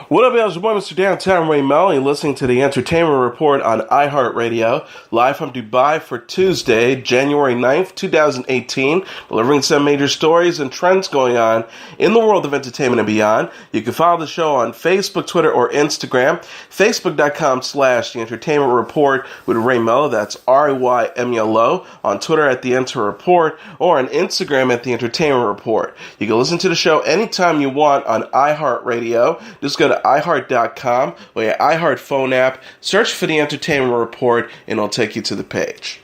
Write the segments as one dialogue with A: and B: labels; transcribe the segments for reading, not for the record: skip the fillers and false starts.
A: What up, y'all? It's your boy, Mr. Downtown Ray Melo. You're listening to the Entertainment Report on iHeartRadio, live from Dubai for Tuesday, January 9th, 2018, delivering some major stories and trends going on in the world of entertainment and beyond. You can follow the show on Facebook, Twitter, or Instagram. Facebook.com/The Entertainment Report with Ray Melo. That's RAYMELO. On Twitter at The Enter Report, or on Instagram at The Entertainment Report. You can listen to the show anytime you want on iHeartRadio. Just go to iHeart.com or your iHeart phone app, search for The Entertainment Report, and it'll take you to the page.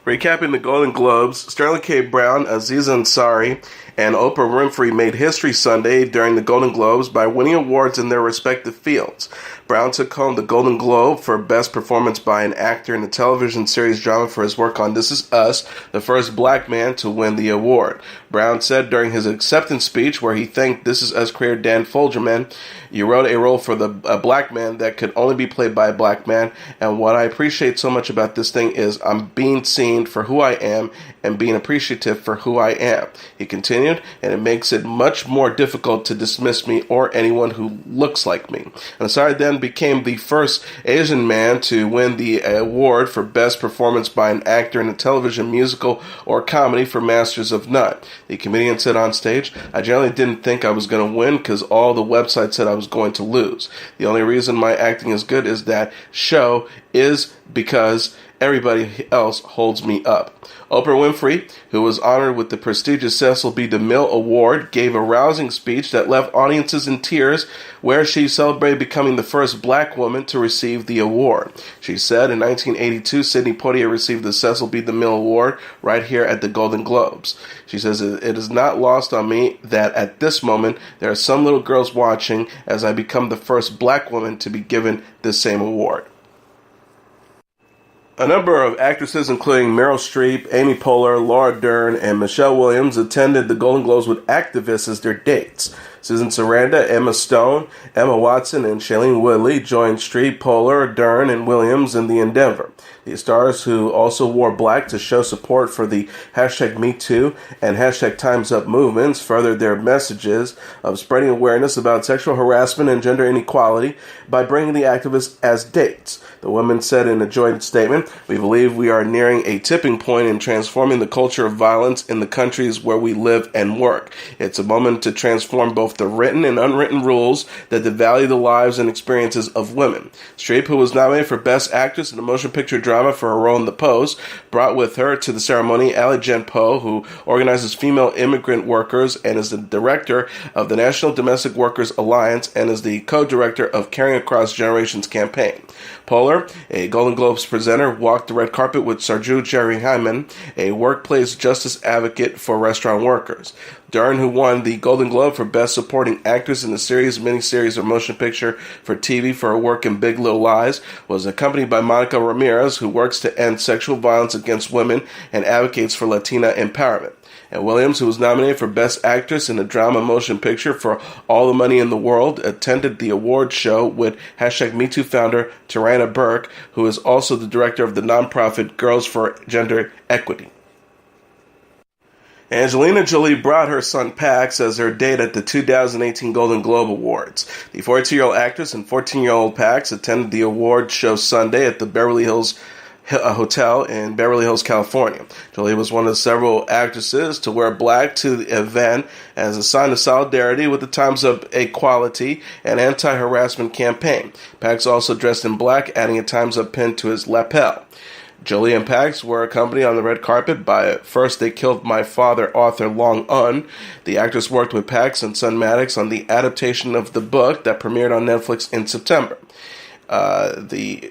A: Recapping the Golden Globes, Sterling K. Brown, Aziz Ansari, and Oprah Winfrey made history Sunday during the Golden Globes by winning awards in their respective fields. Brown took home the Golden Globe for Best Performance by an Actor in a Television Series Drama for his work on This Is Us, the first black man to win the award. Brown said during his acceptance speech, where he thanked This Is Us creator Dan Fogelman, "You wrote a role for a black man that could only be played by a black man, and what I appreciate so much about this thing is I'm being seen for who I am and being appreciative for who I am." He continued, "And it makes it much more difficult to dismiss me or anyone who looks like me." Ansari then became the first Asian man to win the award for Best Performance by an Actor in a Television Musical or Comedy for Masters of None. The comedian said on stage, "I generally didn't think I was going to win because all the websites said I was going to lose. The only reason my acting is good is that show is because everybody else holds me up." Oprah Winfrey, who was honored with the prestigious Cecil B. DeMille Award, gave a rousing speech that left audiences in tears, where she celebrated becoming the first black woman to receive the award. She said in 1982, Sidney Poitier received the Cecil B. DeMille Award right here at the Golden Globes. She says, "It is not lost on me that at this moment there are some little girls watching as I become the first black woman to be given this same award." A number of actresses, including Meryl Streep, Amy Poehler, Laura Dern, and Michelle Williams, attended the Golden Globes with activists as their dates. Susan Sarandon, Emma Stone, Emma Watson, and Shailene Woodley joined Streep, Poehler, Dern, and Williams in the endeavor. The stars, who also wore black to show support for the #MeToo and #TimesUp movements, furthered their messages of spreading awareness about sexual harassment and gender inequality by bringing the activists as dates. The women said in a joint statement, "We believe we are nearing a tipping point in transforming the culture of violence in the countries where we live and work. It's a moment to transform both the written and unwritten rules that devalue the lives and experiences of women." Streep, who was nominated for Best Actress in a Motion Picture Drama for her role in The Post, brought with her to the ceremony Ali Jen Poe, who organizes female immigrant workers and is the director of the National Domestic Workers Alliance and is the co-director of Caring Across Generations campaign. Poehler, a Golden Globes presenter, walked the red carpet with Sarju Jarihaman, a workplace justice advocate for restaurant workers. Dern, who won the Golden Globe for Best Supporting Actress in a Series, Miniseries, or Motion Picture for TV for her work in Big Little Lies, was accompanied by Monica Ramirez, who works to end sexual violence against women and advocates for Latina empowerment. And Williams, who was nominated for Best Actress in a Drama Motion Picture for All the Money in the World, attended the award show with #MeToo founder Tarana Burke, who is also the director of the nonprofit Girls for Gender Equity. Angelina Jolie brought her son Pax as her date at the 2018 Golden Globe Awards. The 42-year-old actress and 14-year-old Pax attended the award show Sunday at the Beverly Hills Hotel in Beverly Hills, California. Jolie was one of several actresses to wear black to the event as a sign of solidarity with the Times Up Equality and anti-harassment campaign. Pax also dressed in black, adding a Times Up pin to his lapel. Jolie and Pax were accompanied on the red carpet by First They Killed My Father author Long Un. The actress worked with Pax and son Maddox on the adaptation of the book that premiered on Netflix in September.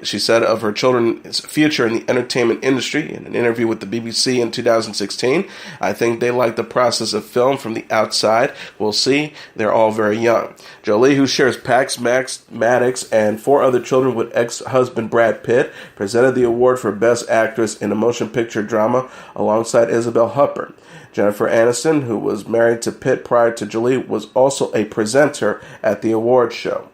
A: She said of her children's future in the entertainment industry in an interview with the BBC in 2016, "I think they like the process of film from the outside. We'll see. They're all very young." Jolie, who shares Pax, Maddox, and 4 other children with ex-husband Brad Pitt, presented the award for Best Actress in a Motion Picture Drama alongside Isabel Huppert. Jennifer Aniston, who was married to Pitt prior to Jolie, was also a presenter at the award show.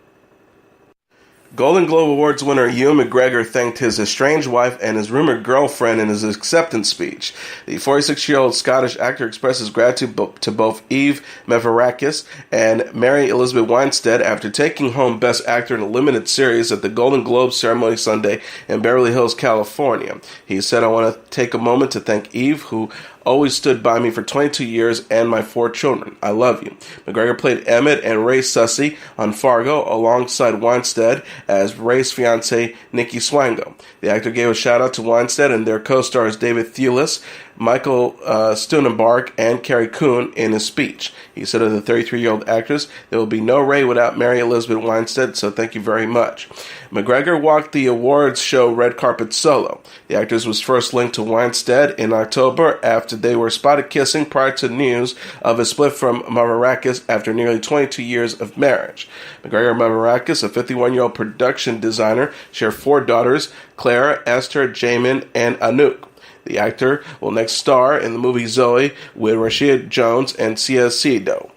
A: Golden Globe Awards winner Ewan McGregor thanked his estranged wife and his rumored girlfriend in his acceptance speech. The 46-year-old Scottish actor expressed his gratitude to both Eve Meverakis and Mary Elizabeth Winstead after taking home Best Actor in a limited series at the Golden Globe ceremony Sunday in Beverly Hills, California. He said, "I want to take a moment to thank Eve, who always stood by me for 22 years, and my 4 children. I love you." McGregor played Emmett and Ray Sussey on Fargo alongside Winstead as Ray's fiancée, Nikki Swango. The actor gave a shout-out to Winstead and their co-stars David Thewlis, Michael Stunnenberg, and Carrie Coon in his speech. He said of the 33-year-old actress, "There will be no Ray without Mary Elizabeth Winstead, so thank you very much." McGregor walked the awards show red carpet solo. The actress was first linked to Winstead in October after they were spotted kissing prior to news of a split from Meverakis after nearly 22 years of marriage. McGregor and Meverakis, a 51-year-old production designer, share 4 daughters, Claire, Esther, Jamin, and Anouk. The actor will next star in the movie Zoe with Rashida Jones and Sia Seido.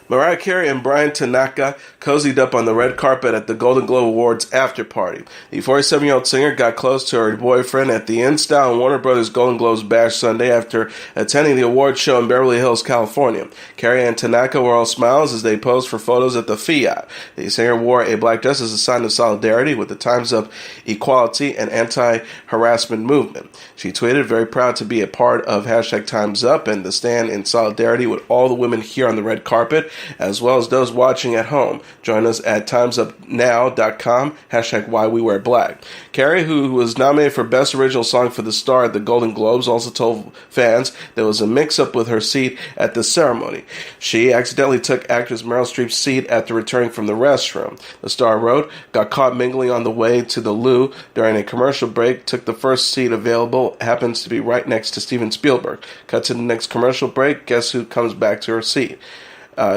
A: Mariah Carey and Brian Tanaka cozied up on the red carpet at the Golden Globe Awards after party. The 47-year-old singer got close to her boyfriend at the InStyle and Warner Brothers Golden Globes Bash Sunday after attending the awards show in Beverly Hills, California. Carey and Tanaka were all smiles as they posed for photos at the Fiat. The singer wore a black dress as a sign of solidarity with the Times Up equality and anti-harassment movement. She tweeted, "Very proud to be a part of Times Up and to stand in solidarity with all the women here on the red carpet, as well as those watching at home. Join us at timesupnow.com, #WhyWeWearBlack." Carey, who was nominated for Best Original Song for the Star at the Golden Globes, also told fans there was a mix-up with her seat at the ceremony. She accidentally took actress Meryl Streep's seat after returning from the restroom. The star wrote, "Got caught mingling on the way to the loo during a commercial break, took the first seat available, happens to be right next to Steven Spielberg. Cut to the next commercial break, guess who comes back to her seat?"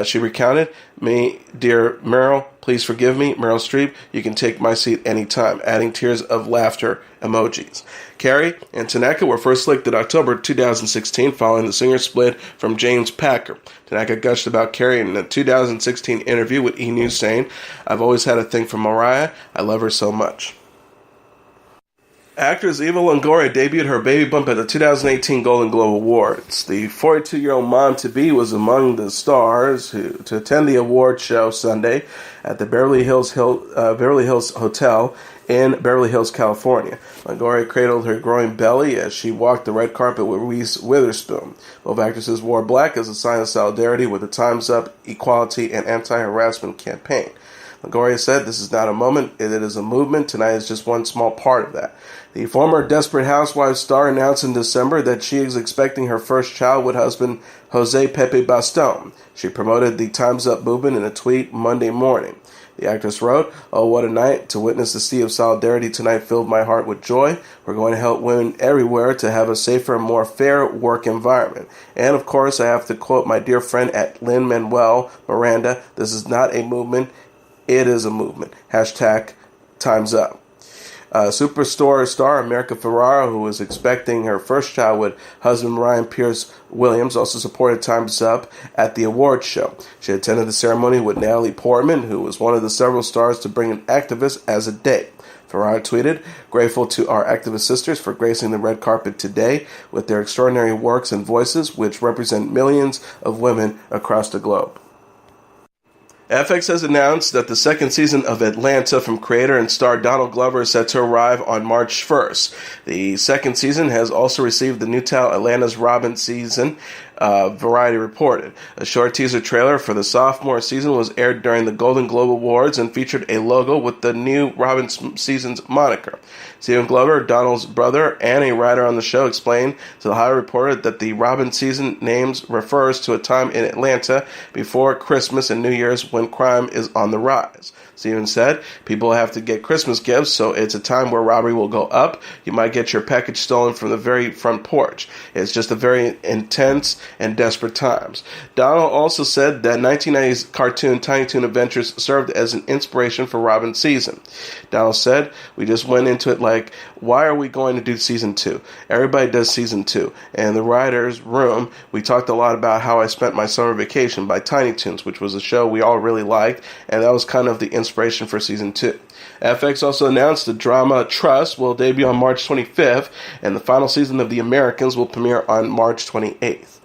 A: She recounted, "Me, dear Meryl, please forgive me. Meryl Streep, you can take my seat anytime," adding tears of laughter emojis. Carey and Tanaka were first linked in October 2016 following the singer split from James Packer. Tanaka gushed about Carey in a 2016 interview with E! News saying, "I've always had a thing for Mariah. I love her so much." Actress Eva Longoria debuted her baby bump at the 2018 Golden Globe Awards. The 42-year-old mom-to-be was among the stars to attend the award show Sunday at the Beverly Hills Hotel in Beverly Hills, California. Longoria cradled her growing belly as she walked the red carpet with Reese Witherspoon. Both actresses wore black as a sign of solidarity with the Time's Up equality and anti-harassment campaign. Longoria said, "This is not a moment, it is a movement. Tonight is just one small part of that." The former Desperate Housewives star announced in December that she is expecting her first child with husband Jose Pepe Baston. She promoted the Time's Up movement in a tweet Monday morning. The actress wrote, "Oh, what a night. To witness the sea of solidarity tonight filled my heart with joy. We're going to help women everywhere to have a safer and more fair work environment. And, of course, I have to quote my dear friend at Lin-Manuel Miranda, this is not a movement, it is a movement. #Time's Up." Superstore star America Ferrera, who was expecting her first child with husband Ryan Pierce Williams, also supported Time's Up at the awards show. She attended the ceremony with Natalie Portman, who was one of the several stars to bring an activist as a date. Ferrara tweeted, "Grateful to our activist sisters for gracing the red carpet today with their extraordinary works and voices, which represent millions of women across the globe." FX has announced that the second season of Atlanta from creator and star Donald Glover is set to arrive on March 1st. The second season has also received the new title Atlanta's Robin season, Variety reported. A short teaser trailer for the sophomore season was aired during the Golden Globe Awards and featured a logo with the new Robin season's moniker. Stephen Glover, Donald's brother and a writer on the show, explained to the Hollywood Reporter that the Robin season names refers to a time in Atlanta before Christmas and New Year's when crime is on the rise. Stephen said, "People have to get Christmas gifts, so it's a time where robbery will go up. You might get your package stolen from the very front porch. It's just a very intense and desperate times. Donald also said that 1990's cartoon Tiny Toon Adventures served as an inspiration for Robin's season. Donald said, "We just went into it like, why are we going to do season 2? Everybody does season 2. And in the writer's room, we talked a lot about how I spent my summer vacation by Tiny Toons, which was a show we all really liked, and that was kind of the inspiration for season 2. FX also announced the drama Trust will debut on March 25th, and the final season of The Americans will premiere on March 28th.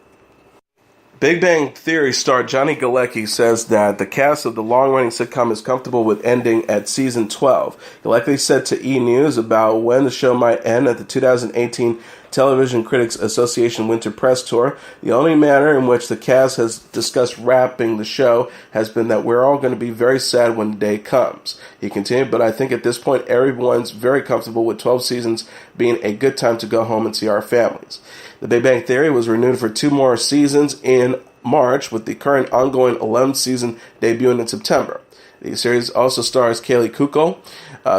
A: Big Bang Theory star Johnny Galecki says that the cast of the long-running sitcom is comfortable with ending at season 12. Galecki said to E! News about when the show might end at the 2018 Television Critics Association Winter Press Tour. "The only manner in which the cast has discussed wrapping the show has been that we're all going to be very sad when the day comes." He continued, "But I think at this point everyone's very comfortable with 12 seasons being a good time to go home and see our families." The Big Bang Theory was renewed for 2 more seasons in March, with the current ongoing 11th season debuting in September. The series also stars Kaylee Kuko,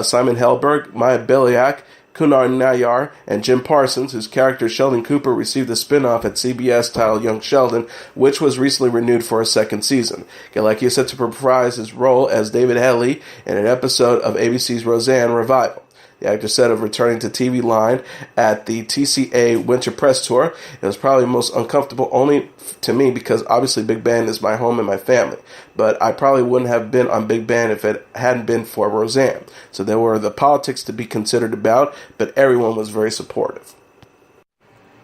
A: Simon Helberg, Maya Biliak, Kunar Nayar, and Jim Parsons, whose character Sheldon Cooper received a spin-off at CBS titled Young Sheldon, which was recently renewed for a second season. Galecki is set to reprise his role as David Headley in an episode of ABC's Roseanne revival. The actor said of returning to TV line at the TCA Winter Press Tour, "It was probably most uncomfortable only to me because obviously Big Bang is my home and my family. But I probably wouldn't have been on Big Bang if it hadn't been for Roseanne. So there were the politics to be considered about, but everyone was very supportive."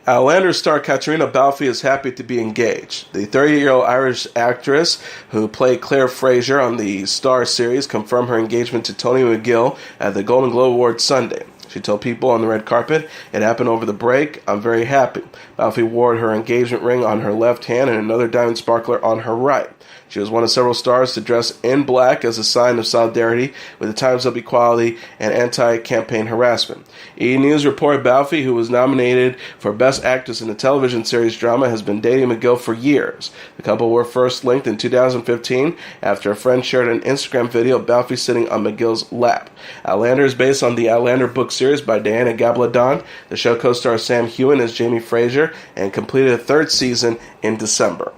A: Outlander star Katrina Balfe is happy to be engaged. The 30-year-old Irish actress who played Claire Fraser on the Star series confirmed her engagement to Tony McGill at the Golden Globe Awards Sunday. She told People on the red carpet, "It happened over the break. I'm very happy." Balfe wore her engagement ring on her left hand and another diamond sparkler on her right. She was one of several stars to dress in black as a sign of solidarity with the Times Up equality and anti-campaign harassment. E! News reported Balfe, who was nominated for Best Actress in a television series drama, has been dating McGill for years. The couple were first linked in 2015 after a friend shared an Instagram video of Balfe sitting on McGill's lap. Outlander is based on the Outlander book series by Diana Gabaldon. The show co-stars Sam Heughan as Jamie Fraser and completed a 3rd season in December.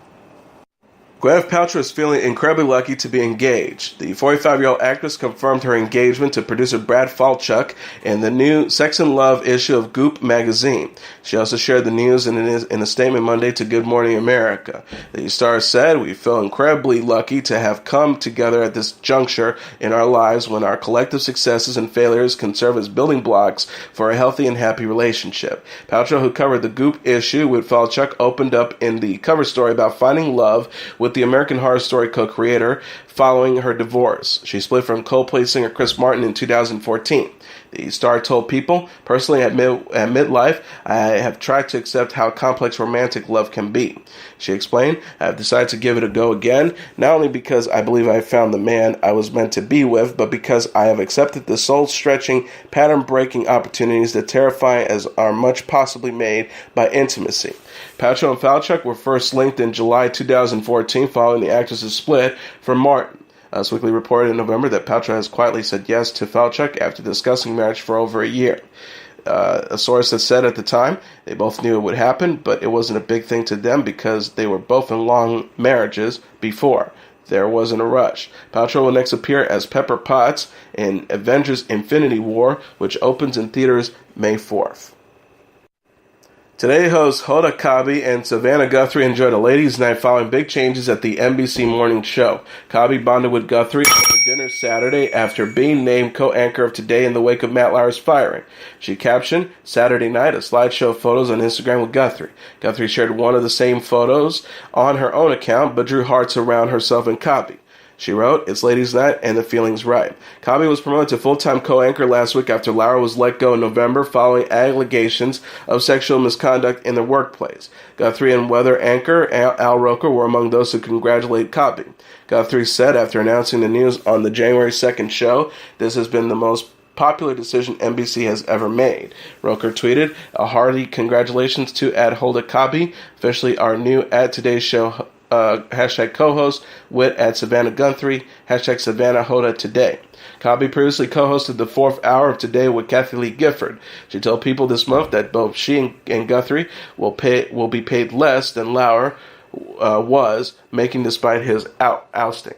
A: Gwyneth Paltrow is feeling incredibly lucky to be engaged. The 45-year-old actress confirmed her engagement to producer Brad Falchuk in the new Sex and Love issue of Goop magazine. She also shared the news in a statement Monday to Good Morning America. The star said, "We feel incredibly lucky to have come together at this juncture in our lives when our collective successes and failures can serve as building blocks for a healthy and happy relationship." Paltrow, who covered the Goop issue with Falchuk, opened up in the cover story about finding love with the American Horror Story co-creator following her divorce. She split from Coldplay singer Chris Martin in 2014. The star told People, "Personally, at midlife, I have tried to accept how complex romantic love can be." She explained, "I have decided to give it a go again, not only because I believe I have found the man I was meant to be with, but because I have accepted the soul-stretching, pattern-breaking opportunities that terrify as are much possibly made by intimacy." Paltrow and Falchuk were first linked in July 2014 following the actress's split from Martin. Us Weekly reported in November that Paltrow has quietly said yes to Falchuk after discussing marriage for over a year. A source has said at the time they both knew it would happen, but it wasn't a big thing to them because they were both in long marriages before. There wasn't a rush. Paltrow will next appear as Pepper Potts in Avengers Infinity War, which opens in theaters May 4th. Today, hosts Hoda Kotb and Savannah Guthrie enjoyed a ladies' night following big changes at the NBC morning show. Kotb bonded with Guthrie over dinner Saturday after being named co-anchor of Today in the wake of Matt Lauer's firing. She captioned Saturday night a slideshow of photos on Instagram with Guthrie. Guthrie shared one of the same photos on her own account, but drew hearts around herself and Kotb. She wrote, "It's ladies' night and the feeling's right." Kotb was promoted to full-time co-anchor last week after Lauer was let go in November following allegations of sexual misconduct in the workplace. Guthrie and weather anchor Al Roker were among those who congratulated Kotb. Guthrie said after announcing the news on the January 2nd show, "This has been the most popular decision NBC has ever made." Roker tweeted, "A hearty congratulations to Hoda Kotb, officially our new Today's Show hashtag co-host, Wit at Savannah Guthrie, hashtag Savannah Hoda Today. Cobby previously co-hosted the 4th hour of Today with Kathy Lee Gifford. She told People this month that both she and Guthrie will be paid less than Lauer was making despite his ousting.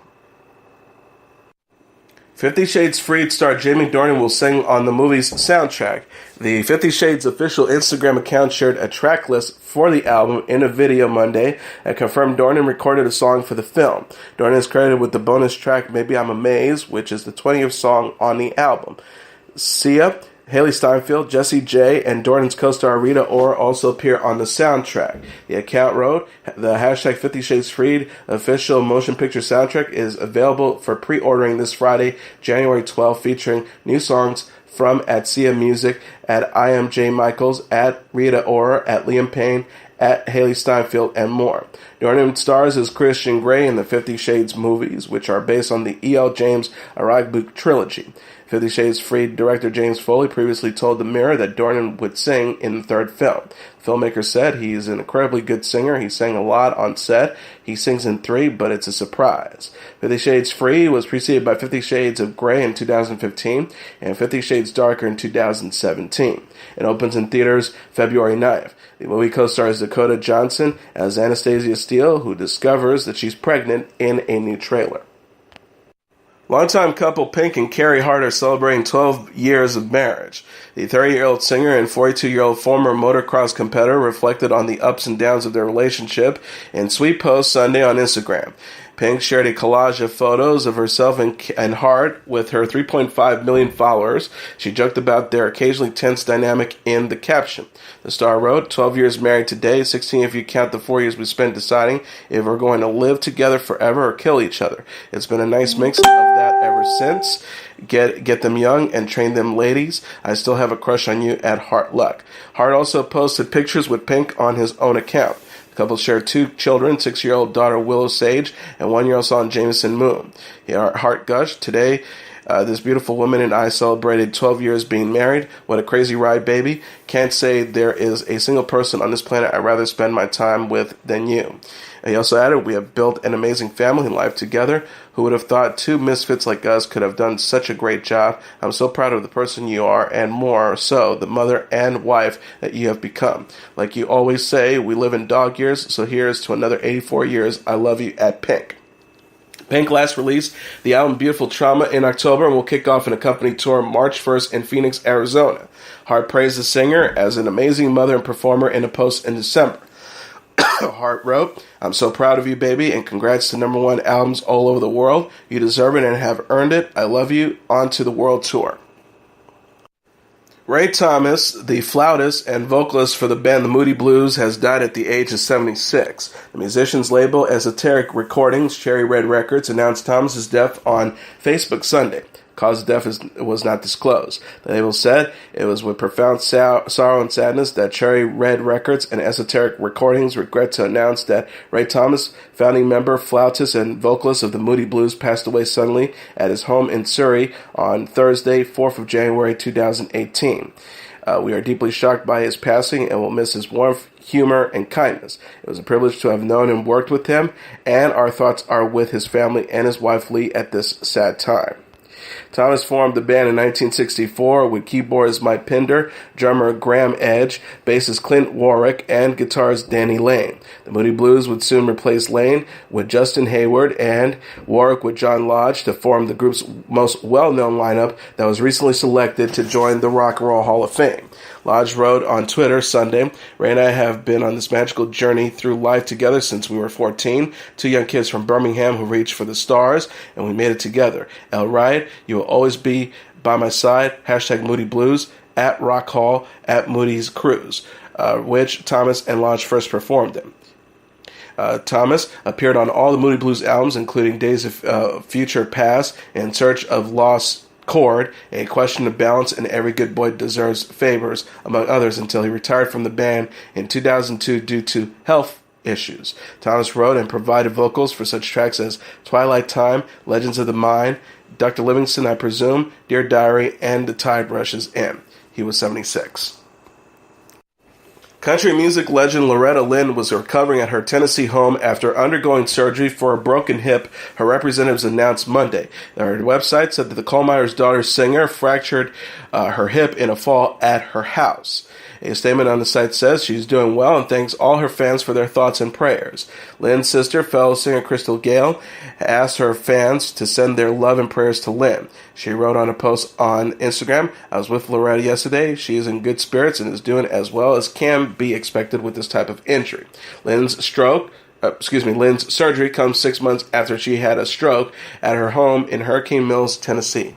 A: 50 Shades Freed star Jamie Dornan will sing on the movie's soundtrack. The 50 Shades official Instagram account shared a track list for the album in a video Monday and confirmed Dornan recorded a song for the film. Dornan is credited with the bonus track Maybe I'm Amazed, which is the 20th song on the album. Sia, Haley Steinfeld, Jessie J, and Dornan's co-star Rita Ora also appear on the soundtrack. The account wrote, the hashtag 50 Shades Freed official motion picture soundtrack is available for pre-ordering this Friday, January 12th, featuring new songs from at Sia Music, at I Am J Michaels, at Rita Ora, at Liam Payne, at Haley Steinfeld, and more. Dornan stars as Christian Grey in the 50 Shades movies, which are based on the E.L. James Arabic trilogy. 50 Shades Freed director James Foley previously told The Mirror that Dornan would sing in the third film. The filmmaker said he's an incredibly good singer. He sang a lot on set. He sings in 3, but it's a surprise. 50 Shades Freed was preceded by 50 Shades of Grey in 2015 and 50 Shades Darker in 2017. It opens in theaters February 9th. The movie co-stars Dakota Johnson as Anastasia Steele, who discovers that she's pregnant in a new trailer. Longtime couple Pink and Carrie Hart are celebrating 12 years of marriage. The 30-year-old singer and 42-year-old former motocross competitor reflected on the ups and downs of their relationship in sweet posts Sunday on Instagram. Pink shared a collage of photos of herself and Hart with her 3.5 million followers. She joked about their occasionally tense dynamic in the caption. The star wrote, 12 years married today, 16 if you count the 4 years we spent deciding if we're going to live together forever or kill each other. It's been a nice mix of that ever since. Get them young and train them ladies. I still have a crush on you at Hart Luck. Hart also posted pictures with Pink on his own account. The couple shared 2 children, 6-year-old daughter Willow Sage and 1-year-old son Jameson Moon. Hart gushed, today, this beautiful woman and I celebrated 12 years being married. What a crazy ride, baby. Can't say there is a single person on this planet I'd rather spend my time with than you. He also added, we have built an amazing family life together. Who would have thought 2 misfits like us could have done such a great job? I'm so proud of the person you are, and more so, the mother and wife that you have become. Like you always say, we live in dog years, so here's to another 84 years. I love you at Pink. Pink last released the album Beautiful Trauma in October and will kick off an accompanied tour March 1st in Phoenix, Arizona. Hart praised the singer as an amazing mother and performer in a post in December. Hart wrote, I'm so proud of you, baby, and congrats to #1 albums all over the world. You deserve it and have earned it. I love you. On to the world tour. Ray Thomas, the flautist and vocalist for the band The Moody Blues, has died at the age of 76. The musician's label, Esoteric Recordings, Cherry Red Records, announced Thomas's death on Facebook Sunday. Cause of death was not disclosed. The label said it was with profound sorrow and sadness that Cherry Red Records and Esoteric Recordings regret to announce that Ray Thomas, founding member, flautist, and vocalist of the Moody Blues, passed away suddenly at his home in Surrey on Thursday, 4th of January 2018. We are deeply shocked by his passing and will miss his warmth, humor, and kindness. It was a privilege to have known and worked with him, and our thoughts are with his family and his wife Lee at this sad time. Thomas formed the band in 1964 with keyboardist Mike Pinder, drummer Graham Edge, bassist Clint Warwick, and guitarist Danny Lane. The Moody Blues would soon replace Lane with Justin Hayward and Warwick with John Lodge to form the group's most well-known lineup that was recently selected to join the Rock and Roll Hall of Fame. Lodge wrote on Twitter Sunday, Ray and I have been on this magical journey through life together since we were 14, 2 young kids from Birmingham who reached for the stars, and we made it together. El Ride, you will always be by my side, hashtag Moody Blues, at Rock Hall, at Moody's Cruise, which Thomas and Lodge first performed in. Thomas appeared on all the Moody Blues albums, including Days of Future Past, In Search of Lost Chord, A Question of Balance, and Every Good Boy Deserves Favors, among others, until he retired from the band in 2002 due to health issues. Thomas wrote and provided vocals for such tracks as Twilight Time, Legends of the Mind, Dr. Livingston, I Presume, Dear Diary, and The Tide Rushes In. He was 76. Country music legend Loretta Lynn was recovering at her Tennessee home after undergoing surgery for a broken hip, her representatives announced Monday. Her website said that the coal miner's daughter's singer fractured her hip in a fall at her house. A statement on the site says she's doing well and thanks all her fans for their thoughts and prayers. Lynn's sister, fellow singer Crystal Gale, asked her fans to send their love and prayers to Lynn. She wrote on a post on Instagram, "I was with Loretta yesterday. She is in good spirits and is doing as well as can be expected with this type of injury." Lynn's surgery comes 6 months after she had a stroke at her home in Hurricane Mills, Tennessee.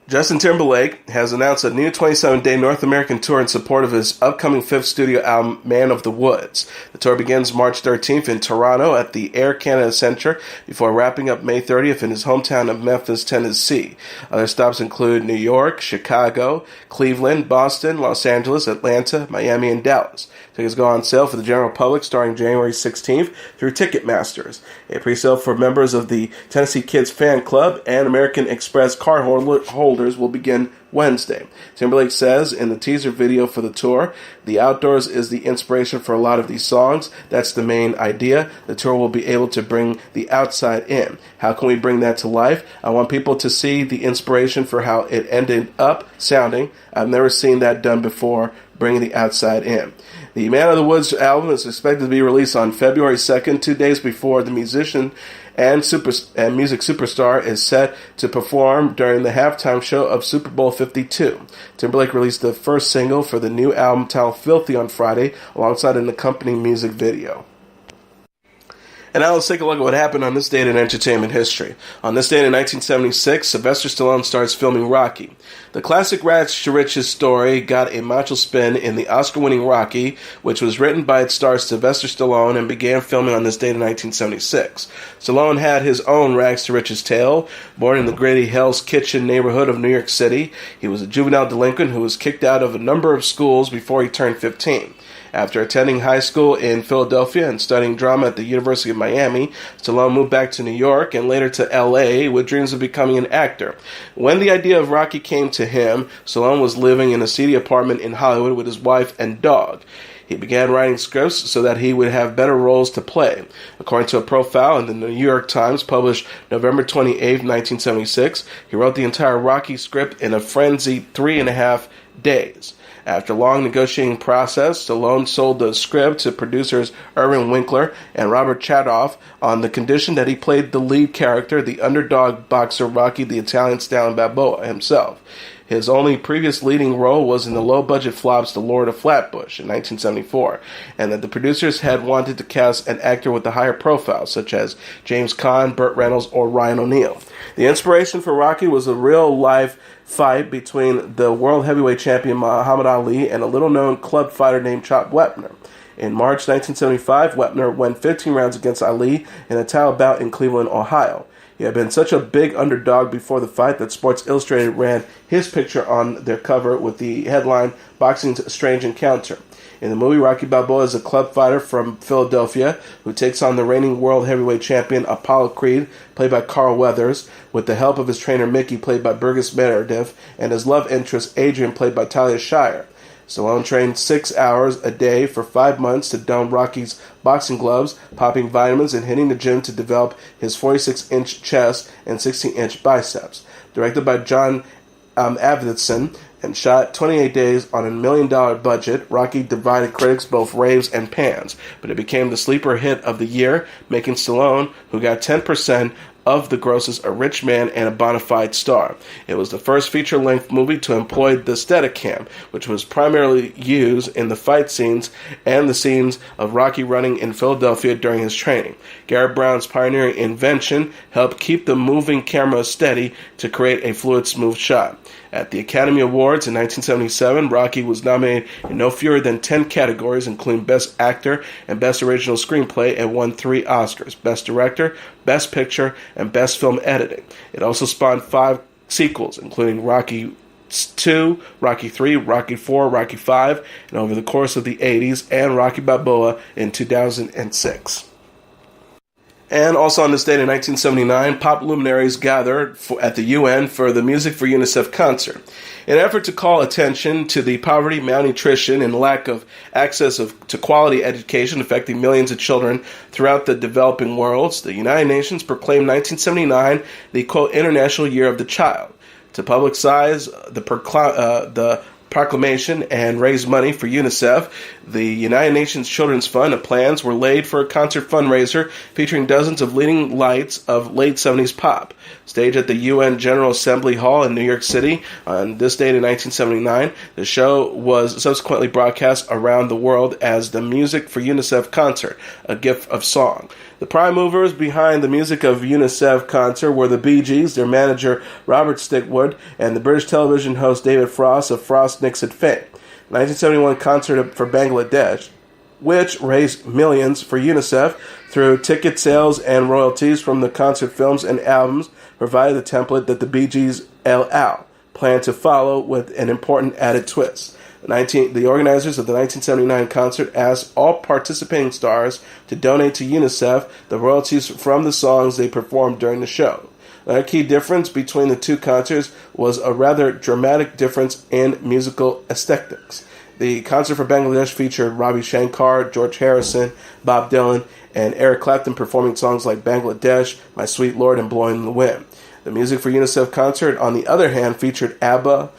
A: Justin Timberlake has announced a new 27-day North American tour in support of his upcoming fifth studio album, Man of the Woods. The tour begins March 13th in Toronto at the Air Canada Centre before wrapping up May 30th in his hometown of Memphis, Tennessee. Other stops include New York, Chicago, Cleveland, Boston, Los Angeles, Atlanta, Miami, and Dallas. Tickets go on sale for the general public starting January 16th through Ticketmasters. A pre-sale for members of the Tennessee Kids Fan Club and American Express card holders will begin Wednesday. Timberlake says in the teaser video for the tour, "The outdoors is the inspiration for a lot of these songs. That's the main idea. The tour will be able to bring the outside in. How can we bring that to life? I want people to see the inspiration for how it ended up sounding. I've never seen that done before, bringing the outside in." The Man of the Woods album is expected to be released on February 2nd, 2 days before the musician and music superstar is set to perform during the halftime show of Super Bowl 52. Timberlake released the first single for the new album titled Filthy on Friday, alongside an accompanying music video. And now let's take a look at what happened on this date in entertainment history. On this date in 1976, Sylvester Stallone starts filming Rocky. The classic rags to riches story got a macho spin in the Oscar-winning Rocky, which was written by its star Sylvester Stallone and began filming on this date in 1976. Stallone had his own rags to riches tale. Born in the gritty Hell's Kitchen neighborhood of New York City, he was a juvenile delinquent who was kicked out of a number of schools before he turned 15. After attending high school in Philadelphia and studying drama at the University of Miami, Stallone moved back to New York and later to L.A. with dreams of becoming an actor. When the idea of Rocky came to him, Stallone was living in a seedy apartment in Hollywood with his wife and dog. He began writing scripts so that he would have better roles to play. According to a profile in the New York Times published November 28, 1976, he wrote the entire Rocky script in a frenzied 3.5 days. After a long negotiating process, Stallone sold the script to producers Irvin Winkler and Robert Chadoff on the condition that he played the lead character, the underdog boxer Rocky the Italian Stallion Balboa himself. His only previous leading role was in the low-budget flops The Lord of Flatbush in 1974, and that the producers had wanted to cast an actor with a higher profile, such as James Caan, Burt Reynolds, or Ryan O'Neal. The inspiration for Rocky was a real-life fight between the world heavyweight champion Muhammad Ali and a little-known club fighter named Chop Wepner. In March 1975, Wepner won 15 rounds against Ali in a title bout in Cleveland, Ohio. He had been such a big underdog before the fight that Sports Illustrated ran his picture on their cover with the headline, "Boxing's Strange Encounter." In the movie, Rocky Balboa is a club fighter from Philadelphia who takes on the reigning world heavyweight champion Apollo Creed, played by Carl Weathers, with the help of his trainer Mickey, played by Burgess Meredith, and his love interest Adrian, played by Talia Shire. Stallone trained 6 hours a day for 5 months to don Rocky's boxing gloves, popping vitamins, and hitting the gym to develop his 46-inch chest and 16-inch biceps. Directed by John Avildsen and shot 28 days on a $1 million budget, Rocky divided critics both raves and pans, but it became the sleeper hit of the year, making Stallone, who got 10% of the grosses, a rich man and a bona fide star. It was the first feature-length movie to employ the Steadicam, which was primarily used in the fight scenes and the scenes of Rocky running in Philadelphia during his training. Garrett Brown's pioneering invention helped keep the moving camera steady to create a fluid, smooth shot. At the Academy Awards in 1977, Rocky was nominated in no fewer than 10 categories, including Best Actor and Best Original Screenplay, and won 3 Oscars: Best Director, Best Picture, and Best Film Editing. It also spawned 5 sequels, including Rocky II, Rocky III, Rocky IV, Rocky V, and over the course of the 80s, and Rocky Balboa in 2006. And also on this date in 1979, pop luminaries gathered at the UN for the Music for UNICEF concert. In an effort to call attention to the poverty, malnutrition, and lack of access to quality education affecting millions of children throughout the developing worlds, the United Nations proclaimed 1979 the, quote, International Year of the Child. To publicize the proclamation and raise money for UNICEF, the United Nations Children's Fund and plans were laid for a concert fundraiser featuring dozens of leading lights of late 70s pop. Staged at the UN General Assembly Hall in New York City on this date in 1979, the show was subsequently broadcast around the world as the Music for UNICEF concert, a gift of song. The prime movers behind the Music of UNICEF concert were the Bee Gees, their manager Robert Stickwood, and the British television host David Frost of Frost Nixon fame. 1971 concert for Bangladesh, which raised millions for UNICEF through ticket sales and royalties from the concert films and albums, provided the template that the Bee Gees El Al planned to follow with an important added twist. The organizers of the 1979 concert asked all participating stars to donate to UNICEF the royalties from the songs they performed during the show. Another key difference between the two concerts was a rather dramatic difference in musical aesthetics. The concert for Bangladesh featured Ravi Shankar, George Harrison, Bob Dylan, and Eric Clapton performing songs like Bangladesh, My Sweet Lord, and Blowing in the Wind. The Music for UNICEF concert, on the other hand, featured ABBA,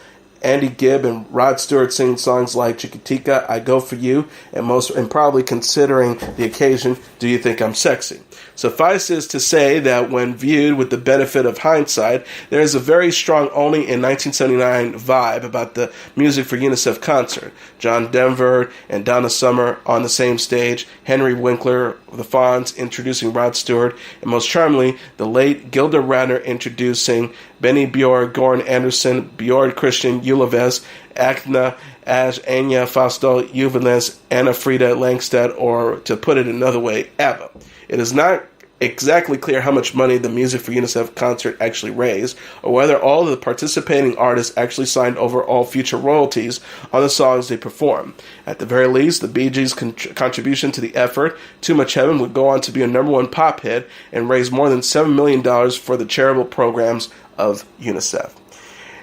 A: Andy Gibb, and Rod Stewart singing songs like Chiquitica, I Go For You, and probably considering the occasion, Do You Think I'm Sexy? Suffice is to say that when viewed with the benefit of hindsight, there is a very strong only in 1979 vibe about the Music for UNICEF concert. John Denver and Donna Summer on the same stage, Henry Winkler, the Fonz introducing Rod Stewart, and most charmingly, the late Gilda Radner introducing Benny Björk, Goran Anderson, Björn Christian Uleves, Agna Ash, Anya Fausto Juvenes, Anna Frida Langstedt, or to put it another way, ABBA. It is not exactly clear how much money the Music for UNICEF concert actually raised, or whether all of the participating artists actually signed over all future royalties on the songs they performed. At the very least, the Bee Gees' contribution to the effort, Too Much Heaven, would go on to be a #1 pop hit and raise more than $7 million for the charitable programs of UNICEF.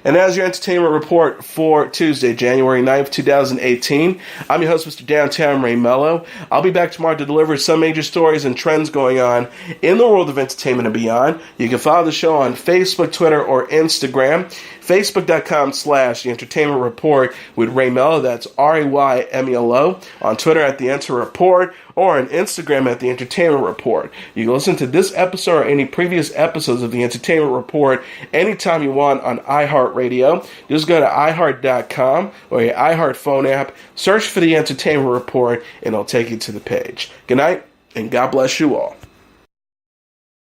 A: And as your entertainment report for Tuesday, January 9th, 2018, I'm your host, Mr. Downtown Ray Melo. I'll be back tomorrow to deliver some major stories and trends going on in the world of entertainment and beyond. You can follow the show on Facebook, Twitter, or Instagram. Facebook.com/The Entertainment Report with Ray Melo. That's RAYMELO. On Twitter at The Enter Report, or on Instagram at The Entertainment Report. You can listen to this episode or any previous episodes of The Entertainment Report anytime you want on iHeartRadio. Just go to iHeart.com or your iHeart phone app, search for The Entertainment Report, and it'll take you to the page. Good night, and God bless you all.